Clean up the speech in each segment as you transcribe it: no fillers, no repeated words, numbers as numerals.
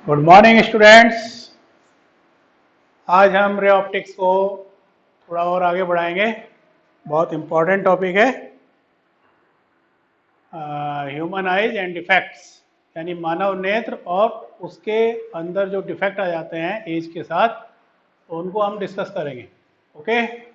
Good morning students. आज हम ray optics को थोड़ा और आगे बढ़ाएंगे। बहुत इम्पोर्टेंट टॉपिक है, ह्यूमन आइज एंड डिफेक्ट्स, यानी मानव नेत्र और उसके अंदर जो डिफेक्ट आ जाते हैं एज के साथ, तो उनको हम डिस्कस करेंगे। Okay.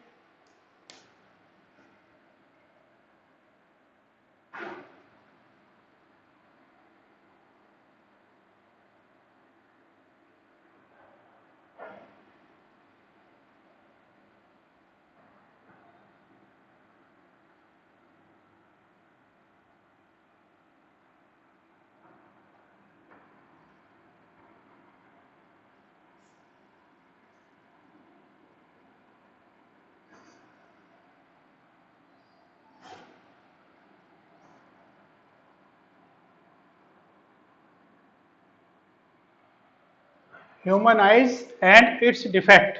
Human eyes and it's defect.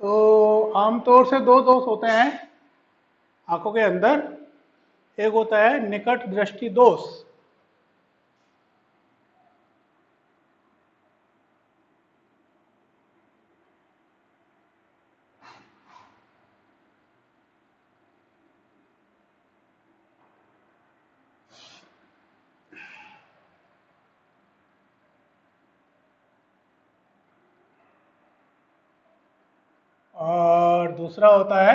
तो आमतौर से दो दोष होते हैं आंखों के अंदर। एक होता है निकट दृष्टि दोष, और दूसरा होता है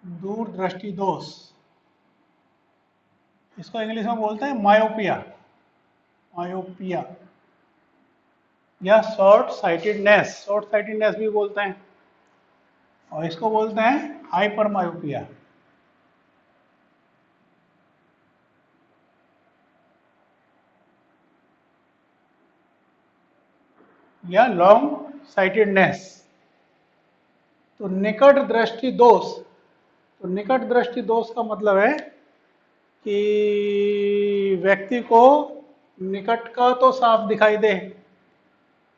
दूर दृष्टि दोष। इसको इंग्लिश में बोलते हैं मायोपिया, मायोपिया या शॉर्ट साइटेडनेस, शॉर्ट साइटेडनेस भी बोलते हैं, और इसको बोलते हैं हाइपर मायोपिया या लॉन्ग साइटेडनेस। तो निकट दृष्टि दोष, तो निकट दृष्टि दोष का मतलब है कि व्यक्ति को निकट का तो साफ दिखाई दे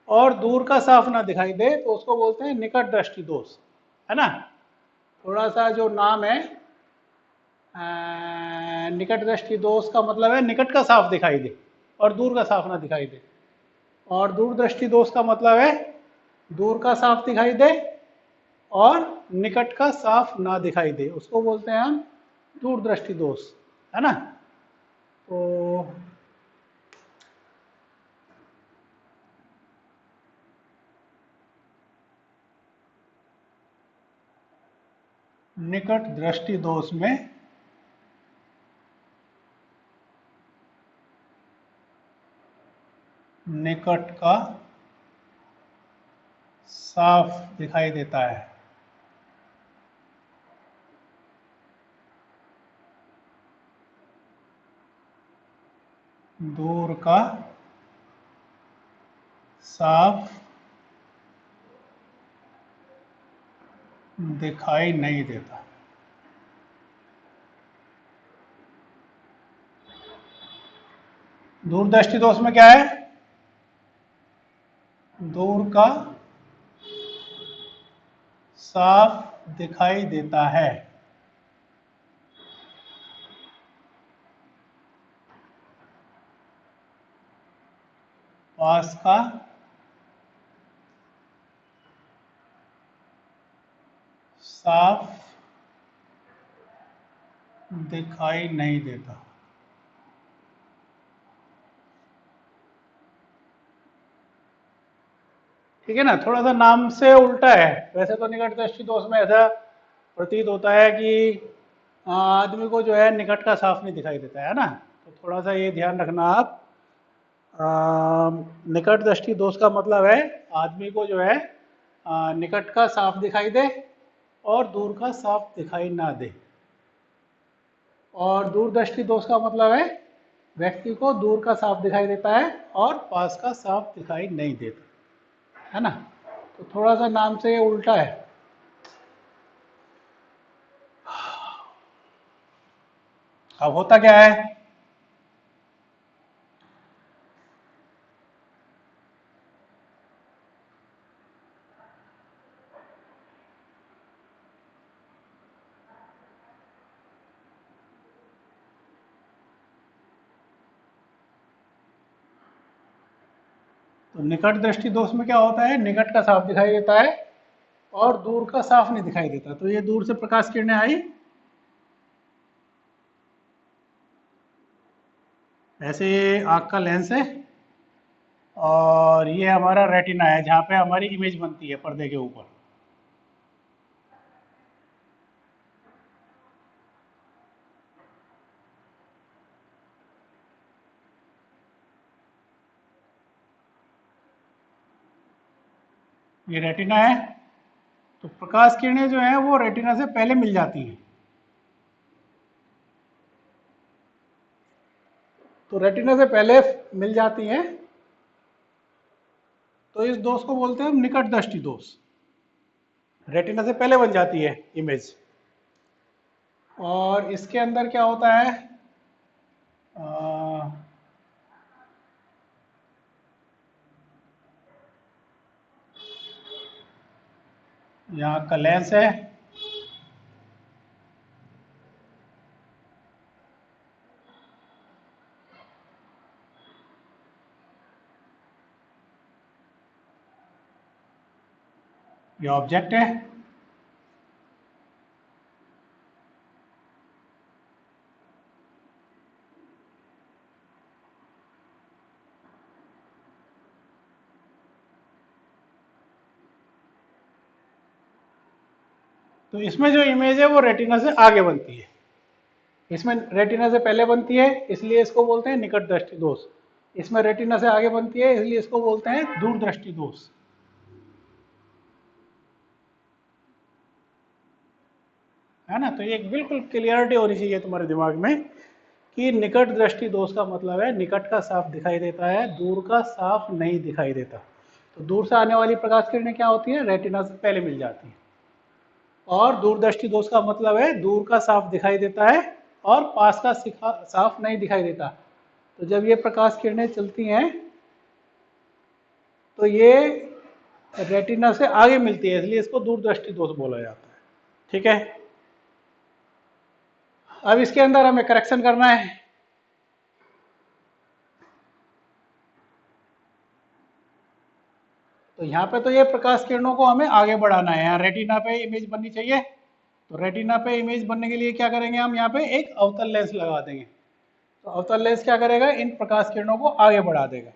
और दूर का साफ ना दिखाई दे, तो उसको बोलते हैं निकट दृष्टि दोष, है ना। थोड़ा सा जो नाम है, निकट दृष्टि दोष का मतलब है निकट का साफ दिखाई दे और दूर का साफ ना दिखाई दे। और दूर दृष्टि दोष का मतलब है दूर का साफ दिखाई दे और निकट का साफ ना दिखाई दे, उसको बोलते हैं हम दूर दृष्टि दोष, है ना। तो निकट दृष्टि दोष में निकट का साफ दिखाई देता है, दूर का साफ दिखाई नहीं देता। दूरदृष्टि दोष में क्या है? दूर का साफ दिखाई देता है, पास का साफ दिखाई नहीं देता। ठीक है ना, थोड़ा सा नाम से उल्टा है। वैसे तो निकट दृष्टि दोष में ऐसा प्रतीत होता है कि आदमी को जो है निकट का साफ नहीं दिखाई देता है ना। तो थोड़ा सा ये ध्यान रखना आप। निकट दृष्टि दोष का मतलब है आदमी को जो है निकट का साफ दिखाई दे और दूर का साफ दिखाई ना दे। और दूरदृष्टि दोष का मतलब है व्यक्ति को दूर का साफ दिखाई देता है और पास का साफ दिखाई नहीं देता, है ना। तो थोड़ा सा नाम से ये उल्टा है। अब होता क्या है, तो निकट दृष्टि दोष में क्या होता है, निकट का साफ दिखाई देता है और दूर का साफ नहीं दिखाई देता। तो ये दूर से प्रकाश किरणें आई, ऐसे ये आँख का लेंस है और ये हमारा रेटिना है जहाँ पे हमारी इमेज बनती है पर्दे के ऊपर। ये रेटिना है, तो प्रकाश किरणें जो है वो रेटिना से पहले मिल जाती हैं। तो रेटिना से पहले मिल जाती हैं, तो इस दोष को बोलते हैं हम निकट दृष्टि दोष। रेटिना से पहले बन जाती है इमेज। और इसके अंदर क्या होता है, यहाँ का लेंस है, ये ऑब्जेक्ट है, तो इसमें जो इमेज है वो रेटिना से आगे बनती है। इसमें रेटिना से पहले बनती है इसलिए इसको बोलते हैं निकट दृष्टि दोष। इसमें रेटिना से आगे बनती है इसलिए इसको बोलते हैं दूर दृष्टि दोष। है ना। तो ये एक बिल्कुल क्लियरिटी होनी चाहिए तुम्हारे दिमाग में कि निकट दृष्टि दोष का मतलब है निकट का साफ दिखाई देता है, दूर का साफ नहीं दिखाई देता। तो दूर से आने वाली प्रकाश किरणें क्या होती है, रेटिना से पहले मिल जाती है। और दूरदृष्टि दोष का मतलब है दूर का साफ दिखाई देता है और पास का साफ नहीं दिखाई देता। तो जब ये प्रकाश किरणें चलती हैं तो ये रेटिना से आगे मिलती है इसलिए इसको दूरदृष्टि दोष बोला जाता है। ठीक है। अब इसके अंदर हमें करेक्शन करना है। तो यहाँ पे तो ये प्रकाश किरणों को हमें आगे बढ़ाना है, यहाँ रेटिना पे इमेज बननी चाहिए। तो रेटिना पे इमेज बनने के लिए क्या करेंगे, हम यहाँ पे एक अवतल लेंस लगा देंगे। तो अवतल लेंस क्या करेगा, इन प्रकाश किरणों को आगे बढ़ा देगा।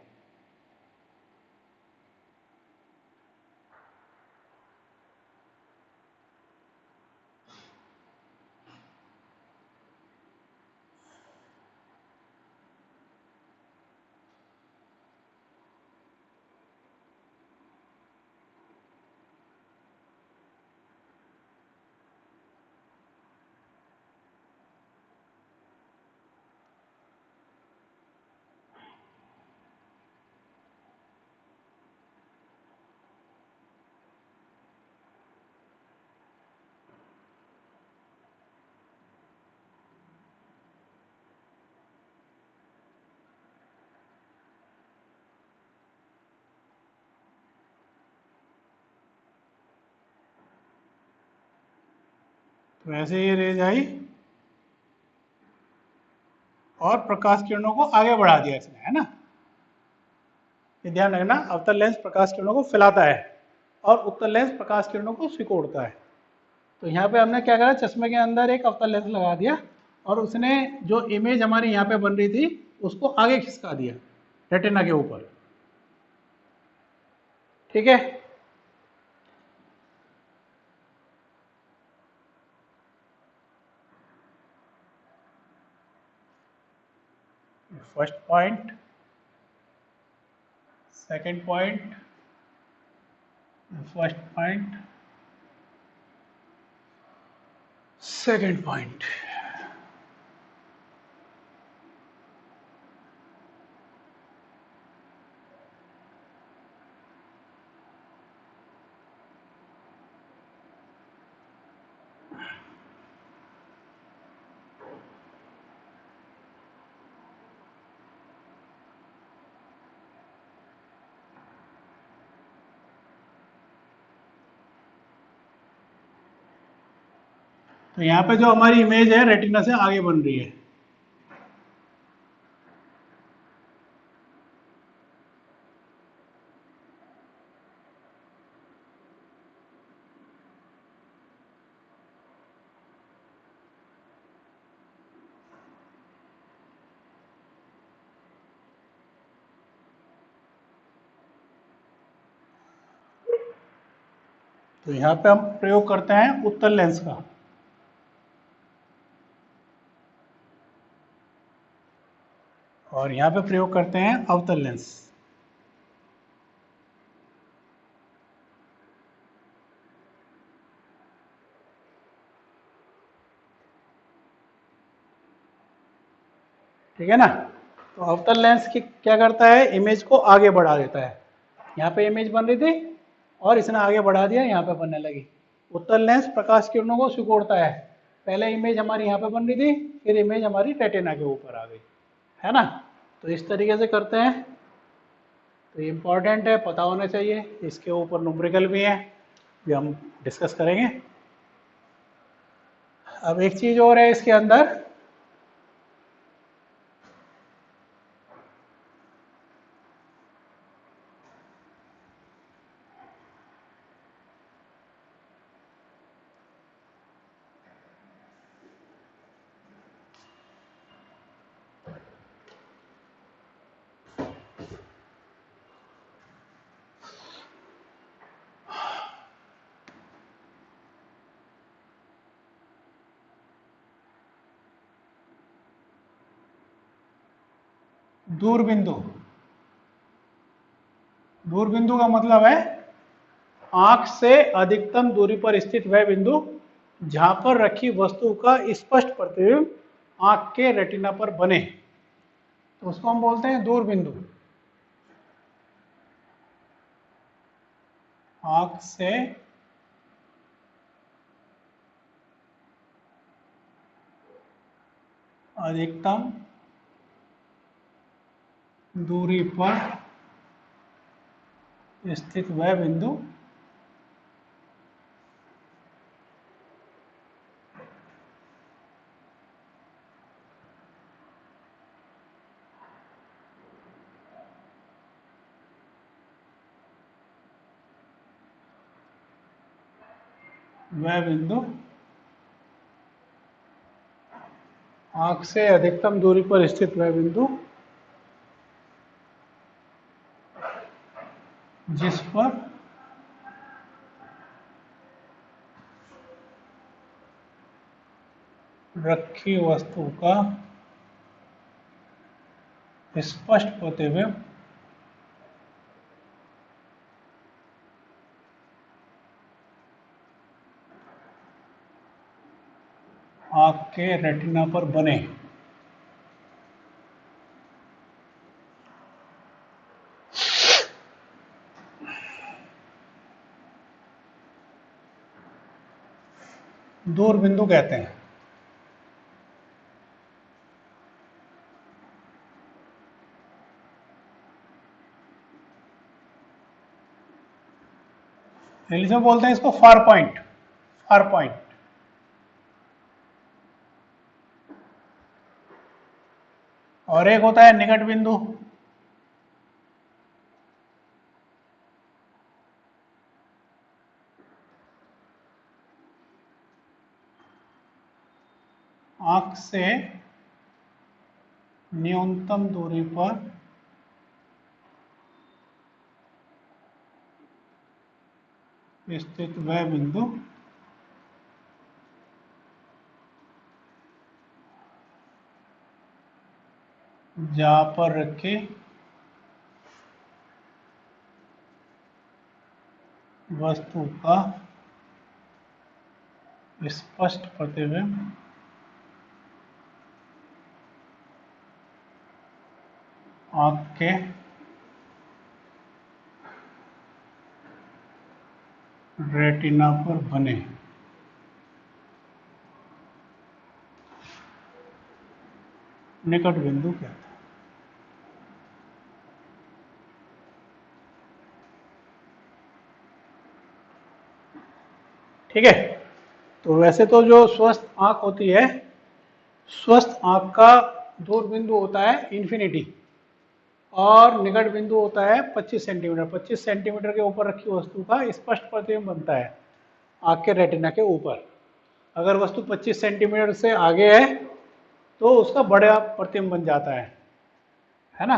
तो ऐसे ये रेज आई और प्रकाश किरणों को आगे बढ़ा दिया इसने, है ना। ये ध्यान रखना, अवतल लेंस प्रकाश किरणों को फैलाता है और उत्तल लेंस प्रकाश किरणों को सिकोड़ता है। तो यहाँ पे हमने क्या करा, चश्मे के अंदर एक अवतल लेंस लगा दिया और उसने जो इमेज हमारी यहाँ पे बन रही थी उसको आगे खिसका दिया रेटिना के ऊपर। ठीक है। First point, second point, first point, second point. तो यहाँ पे जो हमारी इमेज है रेटिना से आगे बन रही है। तो यहाँ पे हम प्रयोग करते हैं उत्तल लेंस का। और यहाँ पे प्रयोग करते हैं अवतल लेंस। ठीक है ना। तो अवतल लेंस की क्या करता है, इमेज को आगे बढ़ा देता है। यहाँ पे इमेज बन रही थी और इसने आगे बढ़ा दिया, यहाँ पे बनने लगी। उत्तल लेंस प्रकाश किरणों को सिकोड़ता है। पहले इमेज हमारी यहाँ पे बन रही थी, फिर इमेज हमारी रेटिना के ऊपर आ गई, है ना। तो इस तरीके से करते हैं। तो ये इम्पॉर्टेंट है, पता होना चाहिए। इसके ऊपर न्यूमेरिकल भी है, भी हम डिस्कस करेंगे। अब एक चीज और है इसके अंदर, दूरबिंदु। दूरबिंदु का मतलब है आंख से अधिकतम दूरी पर स्थित वह बिंदु जहां पर रखी वस्तु का स्पष्ट प्रतिबिंब आंख के रेटिना पर बने, तो उसको हम बोलते हैं दूरबिंदु। आंख से अधिकतम दूरी पर स्थित वह बिंदु आंख से अधिकतम दूरी पर स्थित वह बिंदु जिस पर रखी वस्तु का स्पष्ट प्रतिबिंब आंख के रेटिना पर बने। दूर बिंदु कहते हैं। इंग्लिश में बोलते हैं इसको फार पॉइंट। Far point. और एक होता है निकट बिंदु। आंख से न्यूनतम दूरी पर स्थित वह बिंदु जहां पर रखे वस्तु का स्पष्ट प्रतिबिंब आंख के रेटिना पर बने। निकट बिंदु कहते हैं। ठीक है। तो वैसे तो जो स्वस्थ आंख होती है, स्वस्थ आंख का दूर बिंदु होता है इन्फिनिटी और निकट बिंदु होता है 25 सेंटीमीटर। 25 सेंटीमीटर के ऊपर रखी वस्तु का स्पष्ट प्रतिबिंब बनता है आंख के रेटिना के ऊपर। अगर वस्तु 25 सेंटीमीटर से आगे है तो उसका बड़ा प्रतिबिंब बन जाता है ना।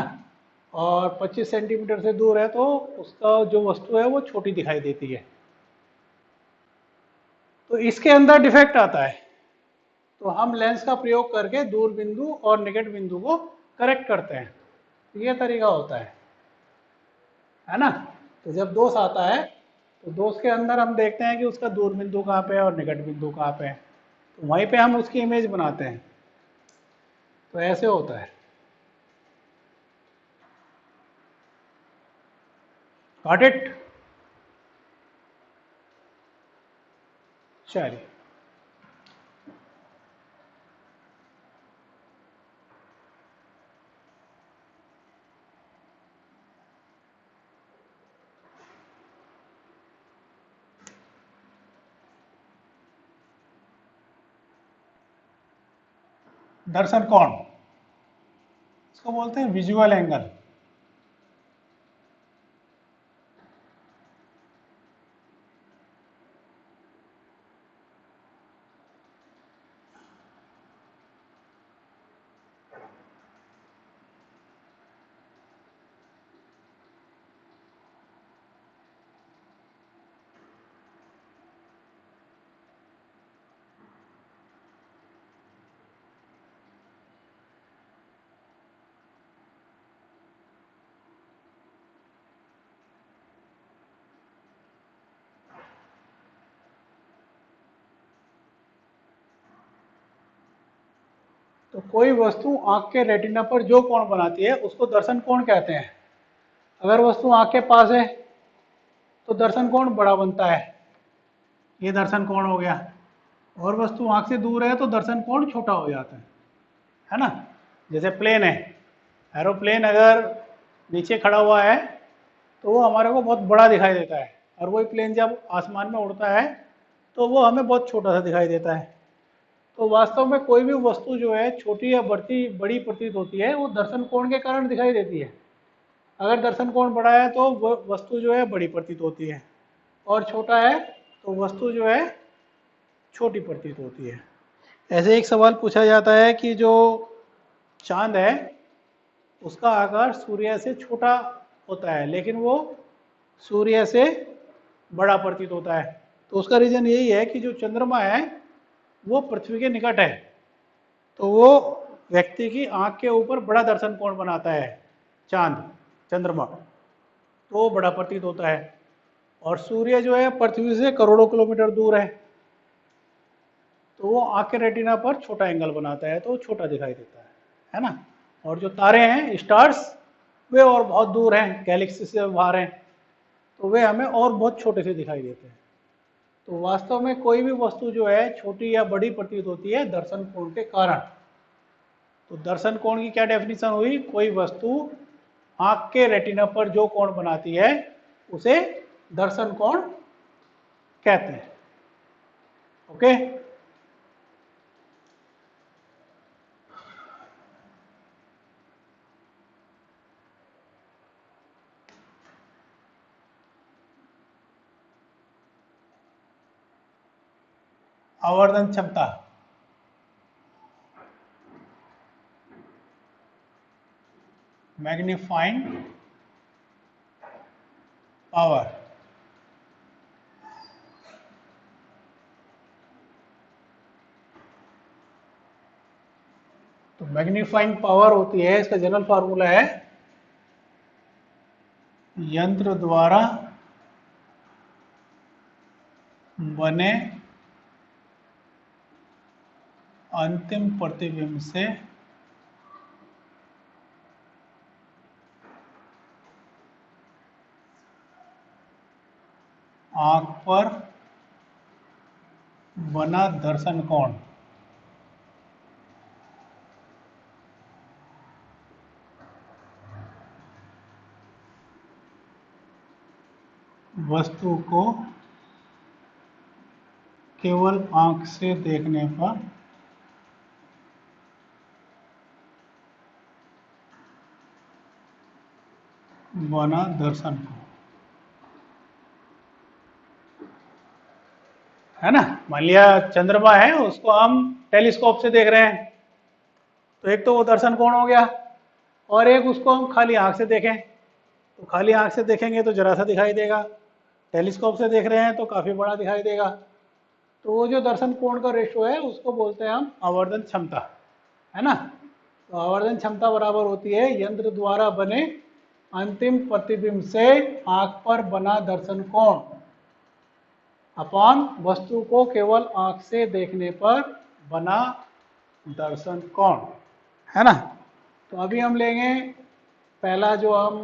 और 25 सेंटीमीटर से दूर है तो उसका जो वस्तु है वो छोटी दिखाई देती है। तो इसके अंदर डिफेक्ट आता है, तो हम लेंस का प्रयोग करके दूर बिंदु और निकट बिंदु को करेक्ट करते हैं। ये तरीका होता है ना। तो जब दोष आता है तो दोष के अंदर हम देखते हैं कि उसका दूर बिंदु कहाँ पे है और निकट बिंदु कहाँ पे है, तो वहीं पे हम उसकी इमेज बनाते हैं। तो ऐसे होता है। Got it? चलिए, दर्शन कोण, इसको बोलते हैं विजुअल एंगल। तो कोई वस्तु आंख के रेटिना पर जो कोण बनाती है उसको दर्शन कोण कहते हैं। अगर वस्तु आंख के पास है तो दर्शन कोण बड़ा बनता है, ये दर्शन कोण हो गया। और वस्तु आंख से दूर है तो दर्शन कोण छोटा हो जाता है ना। जैसे प्लेन है, एरोप्लेन अगर नीचे खड़ा हुआ है तो वो हमारे को बहुत बड़ा दिखाई देता है, और वही प्लेन जब आसमान में उड़ता है तो वो हमें बहुत छोटा सा दिखाई देता है। तो वास्तव में कोई भी वस्तु जो है छोटी या बड़ी प्रतीत होती है वो दर्शन कोण के कारण दिखाई देती है। अगर दर्शन कोण बड़ा है तो वस्तु जो है बड़ी प्रतीत होती है, और छोटा है तो वस्तु जो है छोटी प्रतीत होती है। ऐसे एक सवाल पूछा जाता है कि जो चांद है उसका आकार सूर्य से छोटा होता है लेकिन वो सूर्य से बड़ा प्रतीत होता है। तो उसका रीजन यही है कि जो चंद्रमा है वो पृथ्वी के निकट है, तो वो व्यक्ति की आंख के ऊपर बड़ा दर्शन कोण बनाता है चांद, चंद्रमा, तो वो बड़ा प्रतीत होता है। और सूर्य जो है पृथ्वी से करोड़ों किलोमीटर दूर है, तो वो आंख के रेटिना पर छोटा एंगल बनाता है, तो वो छोटा दिखाई देता है ना। और जो तारे हैं, स्टार्स, वे और बहुत दूर हैं, गैलेक्सी से बाहर हैं, तो वे हमें और बहुत छोटे से दिखाई देते हैं। तो वास्तव में कोई भी वस्तु जो है छोटी या बड़ी प्रतीत होती है दर्शन कोण के कारण। तो दर्शन कोण की क्या डेफिनेशन हुई? कोई वस्तु आंख के रेटिना पर जो कोण बनाती है उसे दर्शन कोण कहते हैं। ओके, आवर्धन क्षमता, मैग्नीफाइंग पावर। तो मैग्नीफाइंग पावर होती है, इसका जनरल फार्मूला है यंत्र द्वारा बने अंतिम प्रतिबिंब से आंख पर बना दर्शन कोण वस्तु को केवल आंख से देखने पर बना दर्शन कोण, है ना। मान लिया चंद्रमा है, उसको हम टेलीस्कोप से देख रहे हैं, तो एक तो वो दर्शन कोण हो गया, और एक उसको हम खाली आंख से देखें, तो खाली आंख से देखेंगे तो जरा सा दिखाई देगा, टेलीस्कोप से देख रहे हैं तो काफ़ी बड़ा दिखाई देगा। तो वो जो दर्शन कोण का रेशो है उसको बोलते हैं हम आवर्धन क्षमता, है ना। तो आवर्धन क्षमता बराबर होती है यंत्र द्वारा बने अंतिम प्रतिबिंब से आंख पर बना दर्शन कोण अपॉन वस्तु को केवल आंख से देखने पर बना दर्शन कोण, है ना। तो अभी हम लेंगे पहला जो हम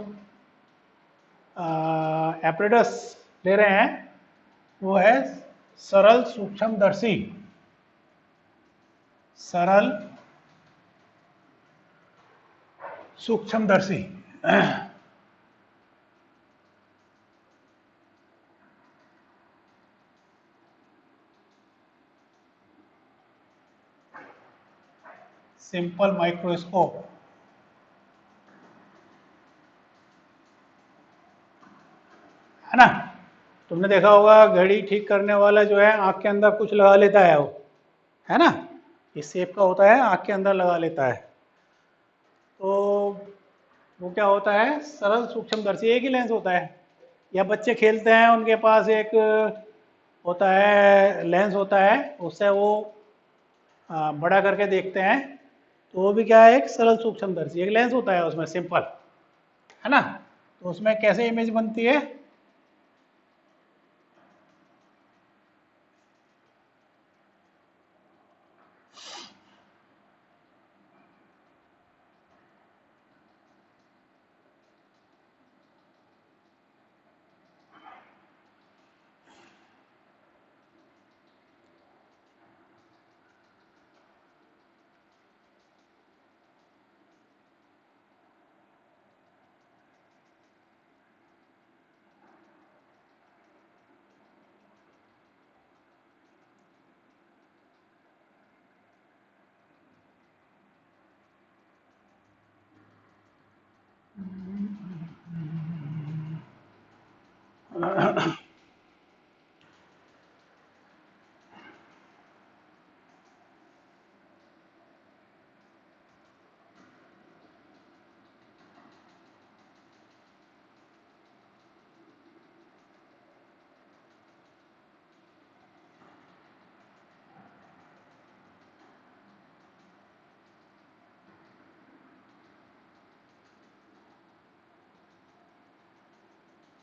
एपरेटस ले रहे हैं वो है सरल सूक्ष्मदर्शी। सरल सूक्ष्मदर्शी सिंपल माइक्रोस्कोप, है ना। तुमने देखा होगा घड़ी ठीक करने वाला जो है आंख के अंदर कुछ लगा लेता है वो, है ना। इस शेप का होता है, आंख के अंदर लगा लेता है। तो वो क्या होता है, सरल सूक्ष्मदर्शी, एक ही लेंस होता है। या बच्चे खेलते हैं उनके पास एक होता है लेंस होता है, उससे वो बड़ा करके देखते हैं। तो वो भी क्या है, एक सरल सूक्ष्मदर्शी, एक लेंस होता है उसमें सिंपल, है ना। तो उसमें कैसे इमेज बनती है,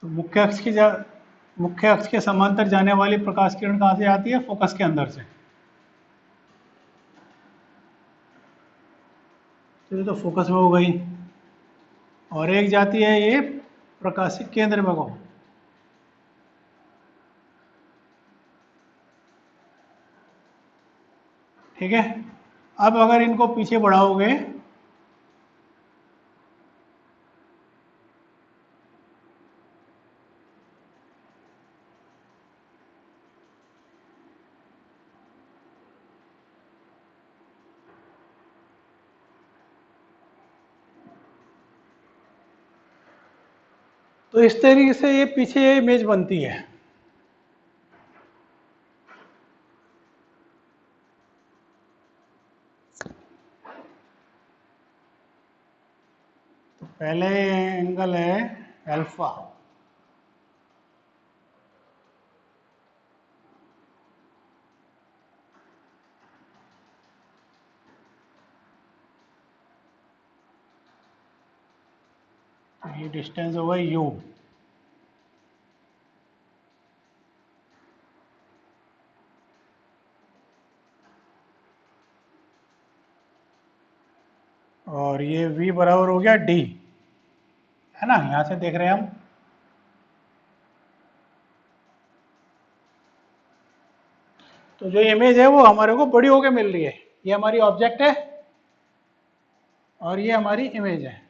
तो मुख्य अक्ष के समांतर जाने वाली प्रकाश किरण कहाँ से आती है, फोकस के अंदर से। तो ये तो फोकस में हो गई, और एक जाती है ये प्रकाशिक केंद्र में को, ठीक है। अब अगर इनको पीछे बढ़ाओगे तो इस तरीके से ये पीछे इमेज बनती है। तो पहले एंगल है अल्फा, तो ये डिस्टेंस होगा यू, और ये v बराबर हो गया d, है ना। यहां से देख रहे हैं हम। तो जो इमेज है वो हमारे को बड़ी होके मिल रही है, ये हमारी ऑब्जेक्ट है और ये हमारी इमेज है।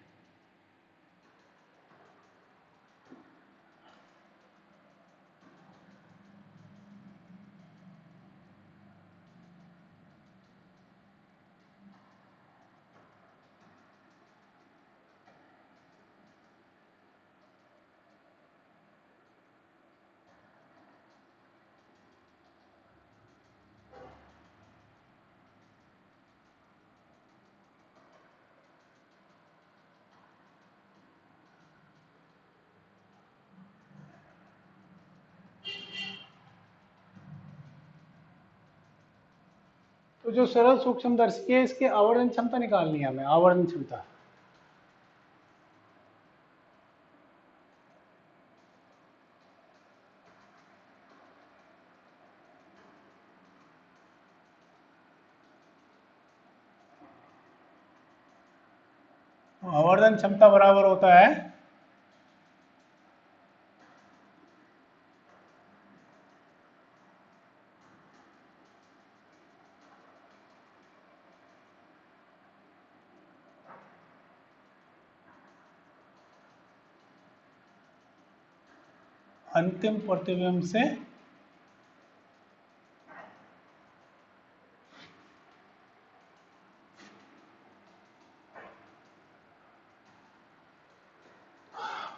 जो सरल सूक्ष्मदर्शी है इसकी आवर्धन क्षमता निकालनी है हमें, आवर्धन क्षमता। आवर्धन क्षमता बराबर होता है अंतिम प्रतिबिंब से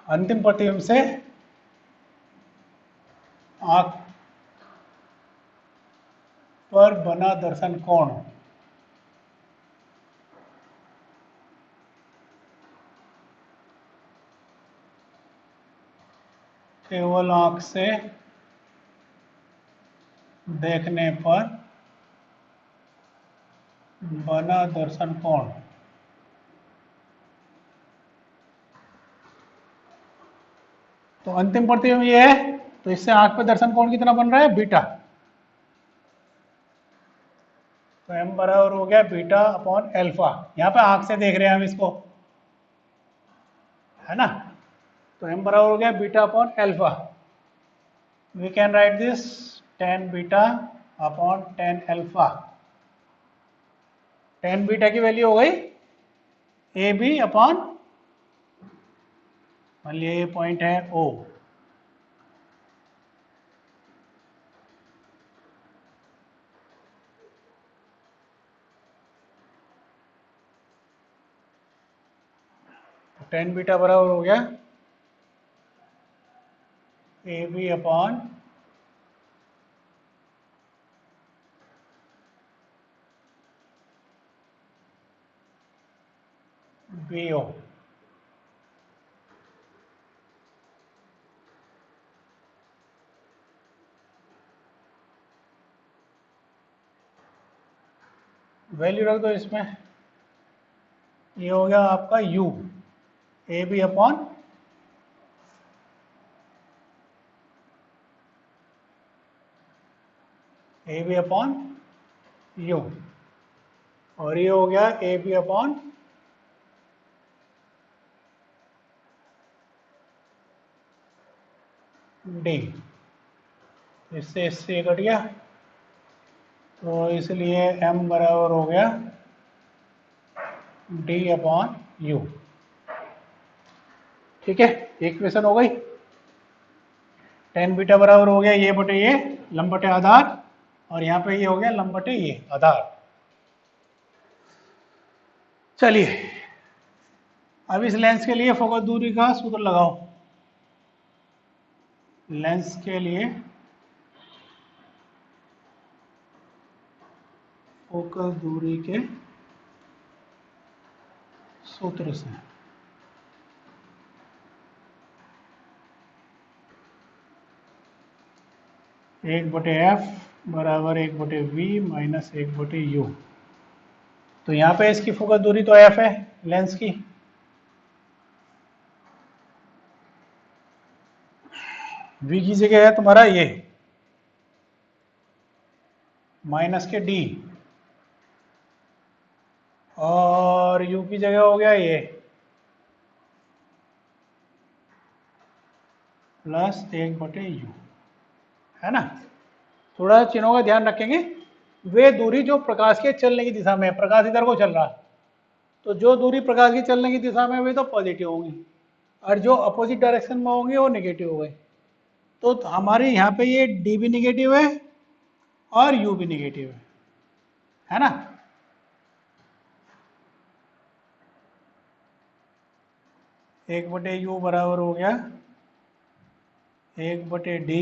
अंतिम प्रतिबिंब से आंख पर बना दर्शन कोण केवल आंख से देखने पर बना दर्शन कोण। तो अंतिम प्रतिबिंब ये है, तो इससे आंख पे दर्शन कोण कितना बन रहा है, बीटा। तो m बराबर हो गया बीटा अपॉन एल्फा। यहाँ पे आंख से देख रहे हैं हम इसको, है ना। तो m बराबर हो गया beta upon alpha. We can write this tan beta upon tan alpha. tan beta की वैल्यू हो गई ए बी अपॉन, मान लिया ये पॉइंट है O, tan बीटा बराबर हो गया A B upon B O. Value रख दो इसमें, ये हो गया आपका u, A B upon A B upon U, और ये हो गया ए बी अपॉन डी। इससे कट गया, तो इसलिए m बराबर हो गया d अपॉन यू। ठीक है, इक्वेशन हो गई। tan बीटा बराबर हो गया ये बटे ये लंब बटे आधार, और यहाँ पे ये हो गया लंब बटे ये आधार। चलिए अब इस लेंस के लिए फोकस दूरी का सूत्र लगाओ। लेंस के लिए फोकस दूरी के सूत्र से एक बटे एफ बराबर एक बटे वी माइनस एक बटे यू। तो यहाँ पे इसकी फोकस दूरी तो एफ है लेंस की, वी की जगह है तुम्हारा ये माइनस के डी, और यू की जगह हो गया ये प्लस एक बटे यू, है ना। थोड़ा चिन्हों का ध्यान रखेंगे। वे दूरी जो प्रकाश के चलने की दिशा में है, प्रकाश इधर को चल रहा है, तो जो दूरी प्रकाश की चलने की दिशा में वे तो पॉजिटिव होंगी, और जो अपोजिट डायरेक्शन में होंगी वो नेगेटिव हो गए। तो हमारे यहाँ पे ये डी भी निगेटिव है और यू भी निगेटिव है ना। एक बटे यू बराबर हो गया एक बटे डी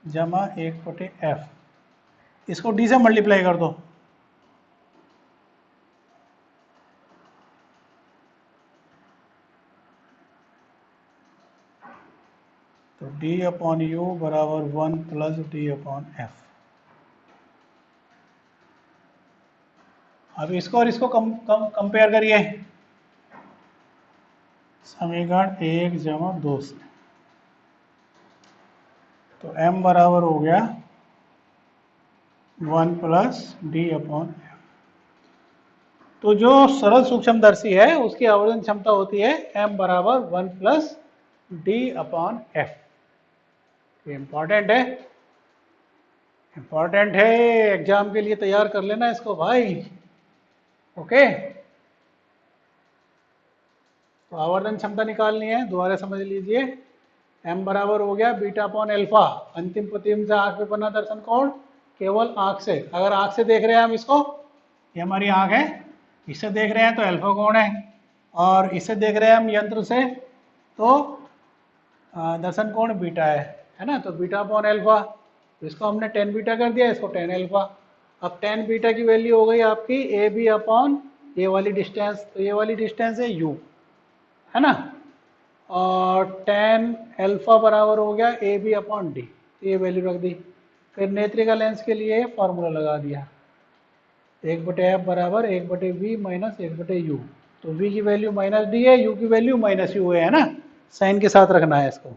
जमा एक बटे एफ। इसको डी से मल्टीप्लाई कर दो, तो डी अपॉन यू बराबर 1 प्लस डी अपॉन एफ। अब इसको और इसको कंपेयर करिए, समीकरण 1 जमा 2 से, तो m बराबर हो गया 1 प्लस डी अपॉन एफ। तो जो सरल सूक्ष्मदर्शी है उसकी आवर्धन क्षमता होती है m बराबर 1 प्लस डी अपॉन एफ। ये इंपॉर्टेंट है, इंपॉर्टेंट है, एग्जाम के लिए तैयार कर लेना इसको भाई। ओके, तो आवर्धन क्षमता निकालनी है, दोबारा समझ लीजिए। m बराबर हो गया बीटा अपॉन एल्फा, अंतिम प्रतिबिंब से आंख पे बना दर्शन कोण केवल आंख से। अगर आंख से देख रहे हैं हम इसको, ये हमारी आंख है, इससे देख रहे हैं तो अल्फा कोण है, और इससे देख रहे हैं हम यंत्र से तो दर्शन कोण बीटा है ना। तो बीटा अपॉन एल्फा, इसको हमने टेन बीटा कर दिया, इसको टेन एल्फा। अब टेन बीटा की वैल्यू हो गई आपकी ए बी अपॉन ये वाली डिस्टेंस, तो ये वाली डिस्टेंस है यू, है ना, और टेन एल्फा बराबर हो गया ए बी अपॉन डी, तो ये वैल्यू रख दी। फिर नेत्रिका लेंस के लिए फॉर्मूला लगा दिया, 1/f बराबर 1/v माइनस 1/u, तो v की वैल्यू माइनस डी है, u की वैल्यू माइनस यू है ना, साइन के साथ रखना है इसको।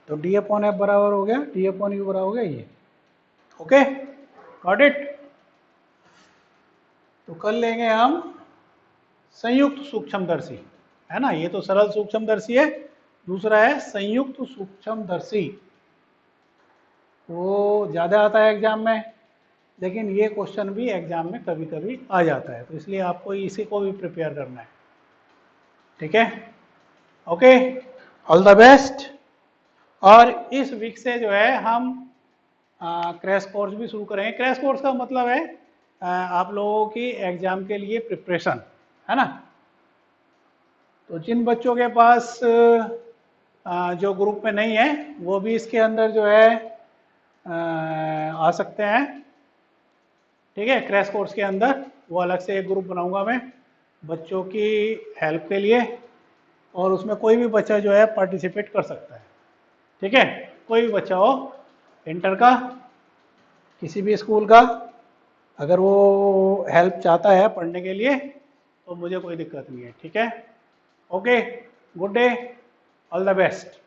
तो d अपॉन एफ बराबर हो गया d अपॉन यू बराबर हो गया ये। Okay, got it. तो कर लेंगे हम संयुक्त सूक्ष्मदर्शी, है ना, ये तो सरल सूक्ष्मदर्शी है, दूसरा है संयुक्त सूक्ष्मदर्शी। वो ज्यादा आता है एग्जाम में, लेकिन ये क्वेश्चन भी एग्जाम में कभी कभी आ जाता है, तो इसलिए आपको इसी को भी प्रिपेयर करना है। ठीक है, ओके, ऑल द बेस्ट। और इस वीक से जो है हम क्रैश कोर्स भी शुरू करेंगे। क्रैश कोर्स का मतलब है आप लोगों की एग्जाम के लिए प्रिपरेशन, है ना। तो जिन बच्चों के पास जो ग्रुप में नहीं है वो भी इसके अंदर जो है आ सकते हैं। ठीक है, क्रैश कोर्स के अंदर वो अलग से एक ग्रुप बनाऊंगा मैं बच्चों की हेल्प के लिए, और उसमें कोई भी बच्चा जो है पार्टिसिपेट कर सकता है। ठीक है, कोई भी बच्चा हो, इंटर का, किसी भी स्कूल का, अगर वो हेल्प चाहता है पढ़ने के लिए तो मुझे कोई दिक्कत नहीं है। ठीक है, okay, good day, all the best.